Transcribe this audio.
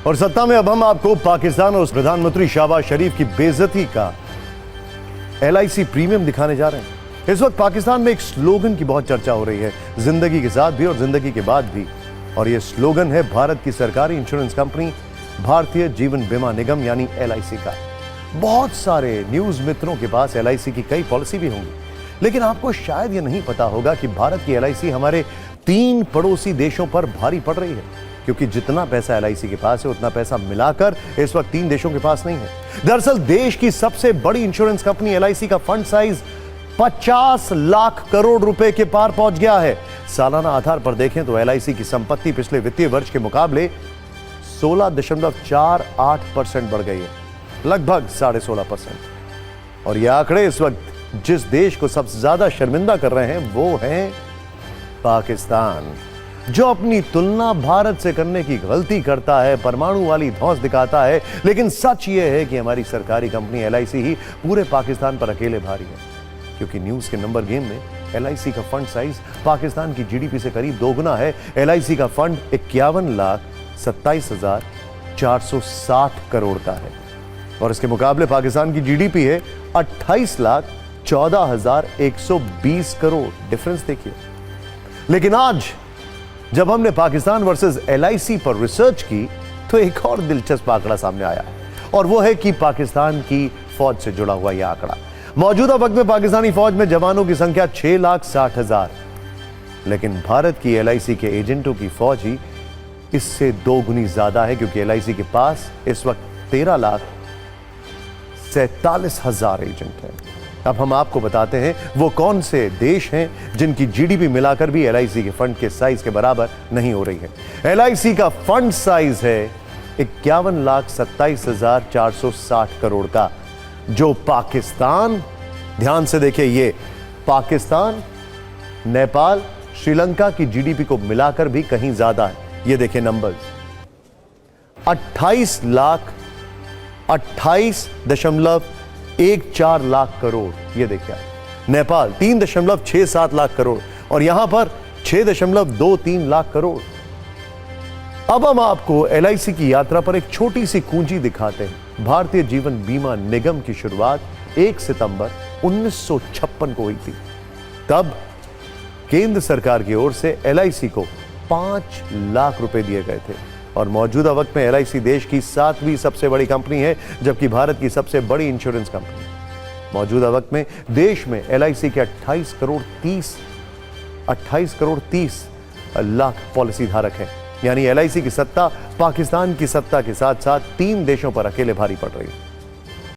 और सत्ता में अब हम आपको पाकिस्तान और प्रधानमंत्री शहबाज शरीफ की बेइज्जती का LIC प्रीमियम दिखाने जा रहे हैं। इस वक्त पाकिस्तान में एक स्लोगन की बहुत चर्चा हो रही है, जिंदगी के साथ भी और जिंदगी के बाद भी। और यह स्लोगन है भारत की सरकारी इंश्योरेंस कंपनी भारतीय जीवन बीमा निगम यानी LIC का। बहुत सारे न्यूज मित्रों के पास LIC की कई पॉलिसी भी होंगी, लेकिन आपको शायद यह नहीं पता होगा कि भारत की LIC हमारे 3 पड़ोसी देशों पर भारी पड़ रही है, क्योंकि जितना पैसा LIC के पास है उतना पैसा मिलाकर इस वक्त 3 देशों के पास नहीं है। दरअसल देश की सबसे बड़ी इंश्योरेंस कंपनी LIC का फंड साइज 50 लाख करोड़ रुपए के पार पहुंच गया है। सालाना आधार पर देखें तो LIC की संपत्ति पिछले वित्तीय वर्ष के मुकाबले 16.48% बढ़ गई है, लगभग 16.5%। और यह आंकड़े इस वक्त जिस देश को सबसे ज्यादा शर्मिंदा कर रहे हैं वो है पाकिस्तान, जो अपनी तुलना भारत से करने की गलती करता है, परमाणु वाली धौंस दिखाता है। लेकिन सच यह है कि हमारी सरकारी कंपनी LIC ही पूरे पाकिस्तान पर अकेले भारी है, क्योंकि न्यूज के नंबर गेम में LIC का फंड साइज पाकिस्तान की GDP से करीब दोगुना है। LIC का फंड 51,27,460 करोड़ का है और इसके मुकाबले पाकिस्तान की GDP है 28,14,120 करोड़। डिफरेंस देखिए। लेकिन आज जब हमने पाकिस्तान वर्सेस LIC पर रिसर्च की तो एक और दिलचस्प आंकड़ा सामने आया, और वो है कि पाकिस्तान की फौज से जुड़ा हुआ यह आंकड़ा। मौजूदा वक्त में पाकिस्तानी फौज में जवानों की संख्या 6,60,000, लेकिन भारत की LIC के एजेंटों की फौज ही इससे 2 गुनी ज्यादा है, क्योंकि LIC के पास इस वक्त 13,47,000 एजेंट हैं। अब हम आपको बताते हैं वो कौन से देश हैं जिनकी GDP मिलाकर भी LIC के फंड के साइज के बराबर नहीं हो रही है। LIC का फंड साइज है 51,27,460 करोड़ का, जो पाकिस्तान, ध्यान से देखिए, ये पाकिस्तान, नेपाल, श्रीलंका की GDP को मिलाकर भी कहीं ज्यादा है। ये देखिए नंबर्स, 28.14 लाख करोड़, ये देखिए। नेपाल 3.67 लाख करोड़ और यहां पर 6.23 लाख करोड़। अब हम आपको LIC की यात्रा पर एक छोटी सी कुंजी दिखाते हैं। भारतीय जीवन बीमा निगम की शुरुआत 1 सितंबर 1956 को हुई थी। तब केंद्र सरकार की ओर से LIC को 5 लाख रुपए दिए गए थे और मौजूदा वक्त में LIC देश की 7वीं सबसे बड़ी कंपनी है, जबकि भारत की सबसे बड़ी इंश्योरेंस कंपनी। मौजूदा वक्त में देश में LIC के 28 करोड़ 30 लाख पॉलिसी धारक हैं। यानी LIC की सत्ता पाकिस्तान की सत्ता के साथ साथ 3 देशों पर अकेले भारी पड़ रही है।